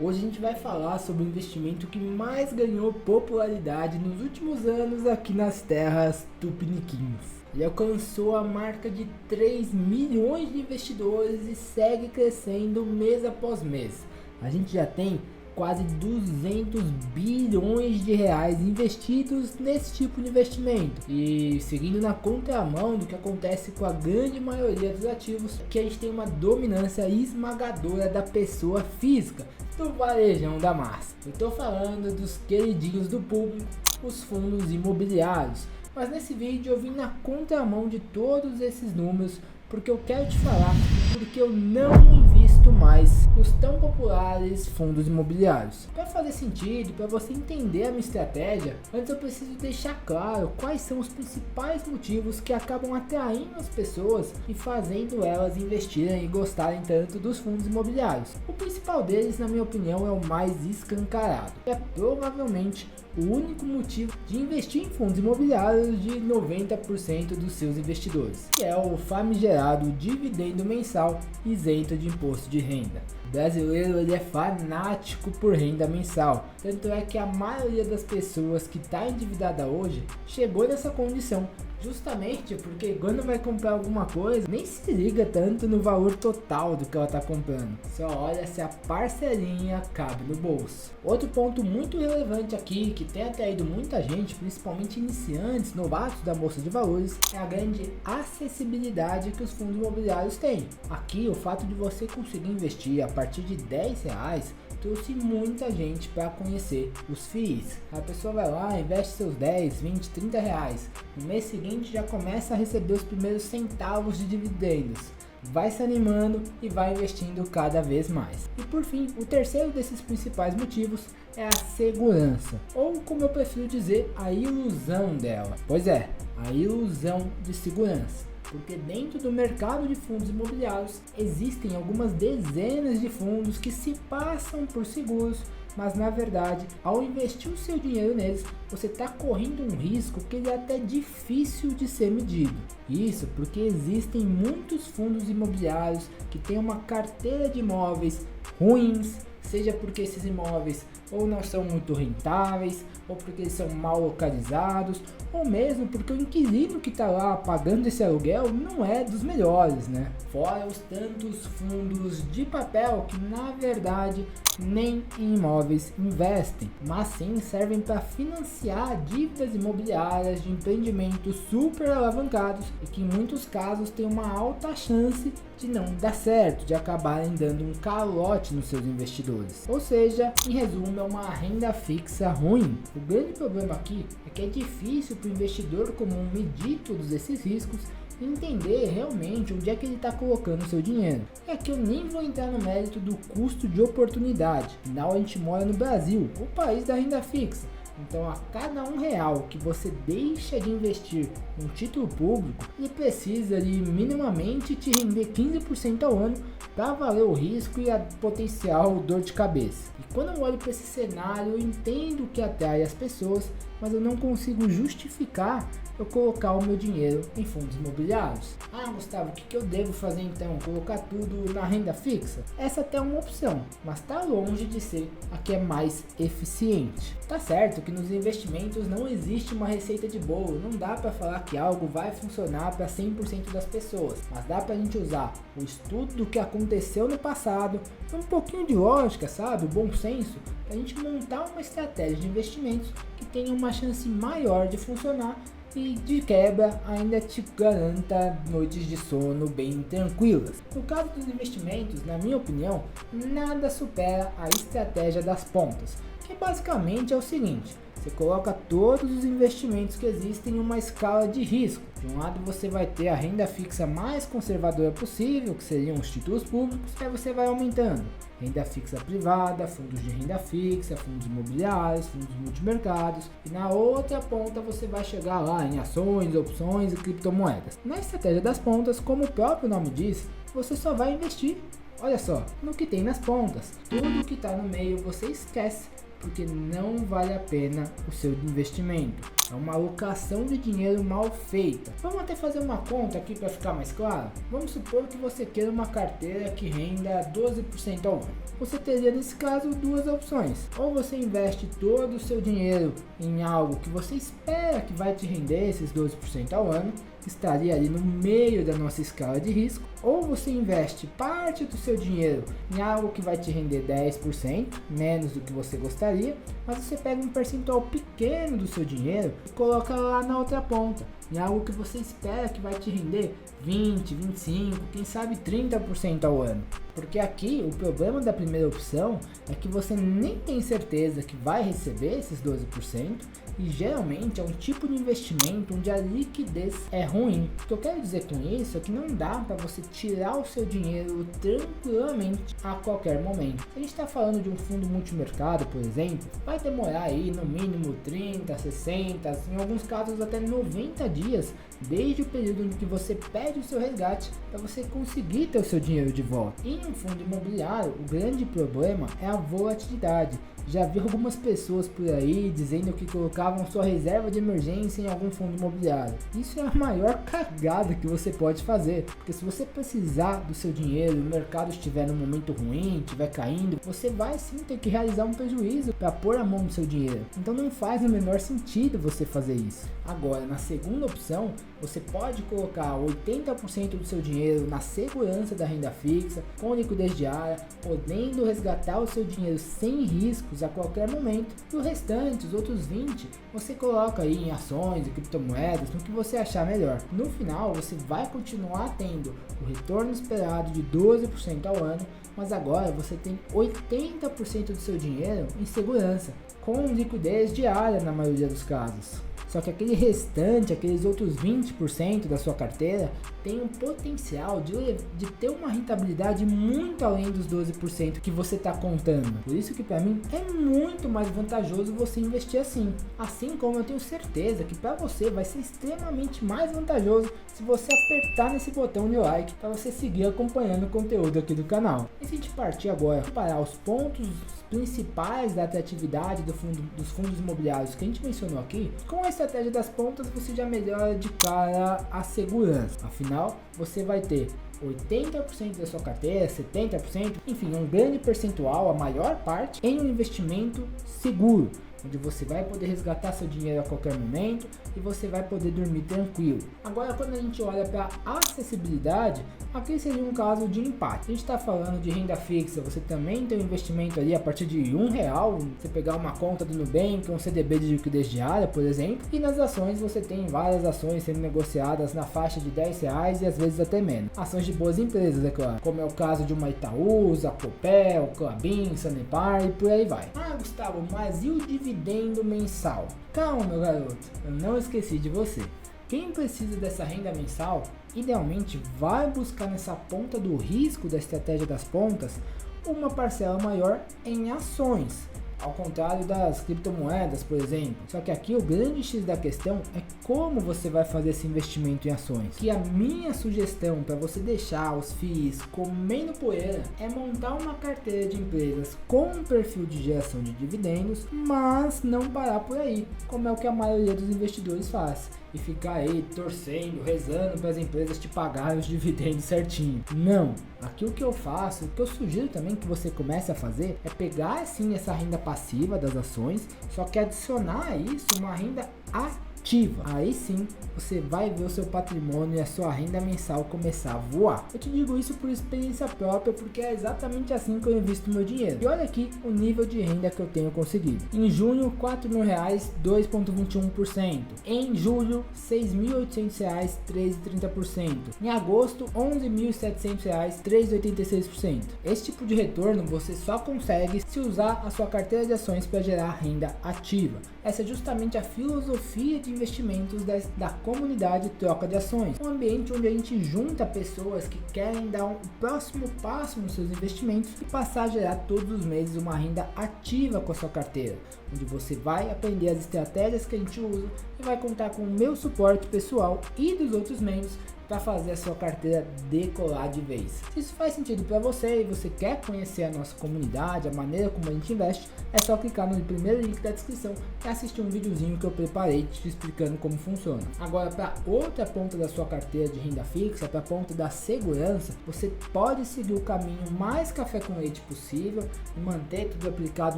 Hoje a gente vai falar sobre o investimento que mais ganhou popularidade nos últimos anos aqui nas terras tupiniquins. Ele alcançou a marca de 3 milhões de investidores e segue crescendo mês após mês. A gente já tem quase 200 bilhões de reais investidos nesse tipo de investimento. E seguindo na contramão do que acontece com a grande maioria dos ativos, que a gente tem uma dominância esmagadora da pessoa física, do varejão da massa. Eu estou falando dos queridinhos do público, os fundos imobiliários. Mas nesse vídeo eu vim na contramão de todos esses números, porque eu quero te falar porque eu não invisto mais nos tão populares fundos imobiliários. Para fazer sentido, para você entender a minha estratégia, antes eu preciso deixar claro quais são os principais motivos que acabam atraindo as pessoas e fazendo elas investirem e gostarem tanto dos fundos imobiliários. O principal deles, na minha opinião, é o mais escancarado. É provavelmente o único motivo de investir em fundos imobiliários de 90% dos seus investidores, que é o famigerado dividendo mensal isento de imposto de renda. O brasileiro ele é fanático por renda mensal, tanto é que a maioria das pessoas que está endividada hoje chegou nessa condição, justamente porque quando vai comprar alguma coisa, nem se liga tanto no valor total do que ela está comprando, só olha se a parcelinha cabe no bolso. Outro ponto muito relevante aqui, que tem atraído muita gente, principalmente iniciantes, novatos da bolsa de valores, é a grande acessibilidade que os fundos imobiliários têm. Aqui, o fato de você conseguir investir a partir de R$10 trouxe muita gente para conhecer os FIIs. A pessoa vai lá, investe seus 10, 20, 30 reais. No mês seguinte já começa a receber os primeiros centavos de dividendos. Vai se animando e vai investindo cada vez mais. E por fim, o terceiro desses principais motivos é a segurança, ou como eu prefiro dizer, a ilusão dela. Pois é, a ilusão de segurança. Porque dentro do mercado de fundos imobiliários existem algumas dezenas de fundos que se passam por seguros, mas na verdade, ao investir o seu dinheiro neles, você está correndo um risco que ele é até difícil de ser medido. Isso porque existem muitos fundos imobiliários que têm uma carteira de imóveis ruins, seja porque esses imóveis ou não são muito rentáveis, ou porque eles são mal localizados, ou mesmo porque o inquilino que está lá pagando esse aluguel não é dos melhores, né? Fora os tantos fundos de papel que na verdade nem em imóveis investem, mas sim servem para financiar dívidas imobiliárias de empreendimentos super alavancados e que em muitos casos tem uma alta chance de não dar certo, de acabarem dando um calote nos seus investidores. Ou seja, em resumo, é uma renda fixa ruim. O grande problema aqui é que é difícil para o investidor comum medir todos esses riscos e entender realmente onde é que ele está colocando o seu dinheiro. E aqui eu nem vou entrar no mérito do custo de oportunidade, afinal a gente mora no Brasil, o país da renda fixa. Então a cada R$1 que você deixa de investir em título público, ele precisa de minimamente te render 15% ao ano para valer o risco e a potencial dor de cabeça. E quando eu olho para esse cenário, eu entendo que atrai as pessoas, mas eu não consigo justificar eu colocar o meu dinheiro em fundos imobiliários. Ah, Gustavo, o que eu devo fazer então? Colocar tudo na renda fixa? Essa até é uma opção, mas está longe de ser a que é mais eficiente. Tá certo que nos investimentos não existe uma receita de bolo, não dá para falar que algo vai funcionar para 100% das pessoas, mas dá para a gente usar o estudo do que aconteceu no passado, um pouquinho de lógica, sabe, o bom senso, para a gente montar uma estratégia de investimentos que tenha uma chance maior de funcionar e de quebra ainda te garanta noites de sono bem tranquilas. No caso dos investimentos, na minha opinião, nada supera a estratégia das pontas, que basicamente é o seguinte: você coloca todos os investimentos que existem em uma escala de risco. De um lado você vai ter a renda fixa mais conservadora possível, que seriam os títulos públicos, aí você vai aumentando renda fixa privada, fundos de renda fixa, fundos imobiliários, fundos multimercados, e na outra ponta você vai chegar lá em ações, opções e criptomoedas. Na estratégia das pontas, como o próprio nome diz, você só vai investir, olha só, no que tem nas pontas. Tudo que está no meio você esquece, porque não vale a pena o seu investimento. É uma alocação de dinheiro mal feita. Vamos até fazer uma conta aqui para ficar mais claro. Vamos supor que você queira uma carteira que renda 12% ao ano. Você teria nesse caso duas opções. Ou você investe todo o seu dinheiro em algo que você espera que vai te render esses 12% ao ano, que estaria ali no meio da nossa escala de risco, ou você investe parte do seu dinheiro em algo que vai te render 10%, menos do que você gostaria, mas você pega um percentual pequeno do seu dinheiro e coloca lá na outra ponta, em algo que você espera que vai te render 20, 25, quem sabe 30% ao ano. Porque aqui o problema da primeira opção é que você nem tem certeza que vai receber esses 12% e geralmente é um tipo de investimento onde a liquidez é ruim. O que eu quero dizer com isso é que não dá para você tirar o seu dinheiro tranquilamente a qualquer momento. Se a gente está falando de um fundo multimercado, por exemplo, vai demorar aí no mínimo 30, 60, em alguns casos até 90 dias, desde o período em que você pede o seu resgate para você conseguir ter o seu dinheiro de volta. E em um fundo imobiliário, o grande problema é a volatilidade. Já vi algumas pessoas por aí dizendo que colocavam sua reserva de emergência em algum fundo imobiliário. Isso é a maior cagada que você pode fazer, porque se você precisar do seu dinheiro e o mercado estiver num momento ruim, estiver caindo, você vai sim ter que realizar um prejuízo para pôr a mão no seu dinheiro. Então não faz o menor sentido você fazer isso. Agora, na segunda opção, você pode colocar 80% do seu dinheiro na segurança da renda fixa, com liquidez diária, podendo resgatar o seu dinheiro sem riscos a qualquer momento, e o restante, os outros 20%, você coloca aí em ações e criptomoedas, no que você achar melhor. No final, você vai continuar tendo o retorno esperado de 12% ao ano, mas agora você tem 80% do seu dinheiro em segurança, com liquidez diária na maioria dos casos. Só que aquele restante, aqueles outros 20% da sua carteira, tem um potencial de ter uma rentabilidade muito além dos 12% que você está contando. Por isso que para mim é muito mais vantajoso você investir assim. Assim como eu tenho certeza que para você vai ser extremamente mais vantajoso se você apertar nesse botão de like para você seguir acompanhando o conteúdo aqui do canal. E se a gente partir agora para os pontos principais da atratividade dos fundos imobiliários que a gente mencionou aqui, com a estratégia das pontas você já melhora de cara a segurança. Afinal, você vai ter 80% da sua carteira, 70%, enfim, um grande percentual, a maior parte, em um investimento seguro, onde você vai poder resgatar seu dinheiro a qualquer momento e você vai poder dormir tranquilo. Agora, quando a gente olha para acessibilidade, aqui seria um caso de empate. A gente está falando de renda fixa, você também tem um investimento ali a partir de R$1, você pegar uma conta do Nubank, um CDB de liquidez diária, por exemplo, e nas ações você tem várias ações sendo negociadas na faixa de R$10 e às vezes até menos. Ações de boas empresas, é claro, como é o caso de uma Itaúsa, Copel, Klabin, Sanepar e por aí vai. Ah, Gustavo, mas e o dividendo mensal? Calma, meu garoto, eu não esqueci de você. Quem precisa dessa renda mensal, idealmente vai buscar nessa ponta do risco da estratégia das pontas uma parcela maior em ações, ao contrário das criptomoedas, por exemplo. Só que aqui o grande X da questão é como você vai fazer esse investimento em ações. Que a minha sugestão para você deixar os FIIs comendo poeira é montar uma carteira de empresas com um perfil de geração de dividendos, mas não parar por aí, como é o que a maioria dos investidores faz. E ficar aí torcendo, rezando para as empresas te pagarem os dividendos certinho. Não, aqui o que eu faço, o que eu sugiro também que você comece a fazer é pegar assim essa renda passiva das ações, só que adicionar a isso uma renda ativa. Aí sim você vai ver o seu patrimônio e a sua renda mensal começar a voar. Eu te digo isso por experiência própria, porque é exatamente assim que eu invisto meu dinheiro. E olha aqui o nível de renda que eu tenho conseguido. Em junho, R$4.000, 2,21%. Em julho, R$6.800, 3,30%. Em agosto, R$11.700, 3,86%. Esse tipo de retorno você só consegue se usar a sua carteira de ações para gerar renda ativa. Essa é justamente a filosofia de investimentos da comunidade Troca de Ações, um ambiente onde a gente junta pessoas que querem dar um próximo passo nos seus investimentos e passar a gerar todos os meses uma renda ativa com a sua carteira, onde você vai aprender as estratégias que a gente usa e vai contar com o meu suporte pessoal e dos outros membros para fazer a sua carteira decolar de vez. Se isso faz sentido para você e você quer conhecer a nossa comunidade, a maneira como a gente investe, é só clicar no primeiro link da descrição e assistir um videozinho que eu preparei te explicando como funciona. Agora, para outra ponta da sua carteira de renda fixa, para a ponta da segurança, você pode seguir o caminho mais café com leite possível e manter tudo aplicado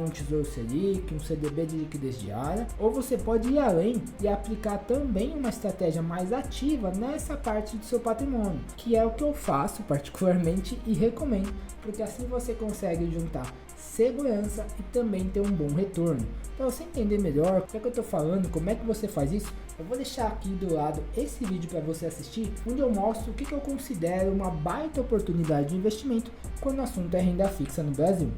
no Tesouro Selic, um CDB de liquidez diária, ou você pode ir além e aplicar também uma estratégia mais ativa nessa parte do seu patrimônio, que é o que eu faço particularmente e recomendo, porque assim você consegue juntar segurança e também ter um bom retorno. Para você entender melhor o que é que eu estou falando, como é que você faz isso, eu vou deixar aqui do lado esse vídeo para você assistir, onde eu mostro o que eu considero uma baita oportunidade de investimento quando o assunto é renda fixa no Brasil.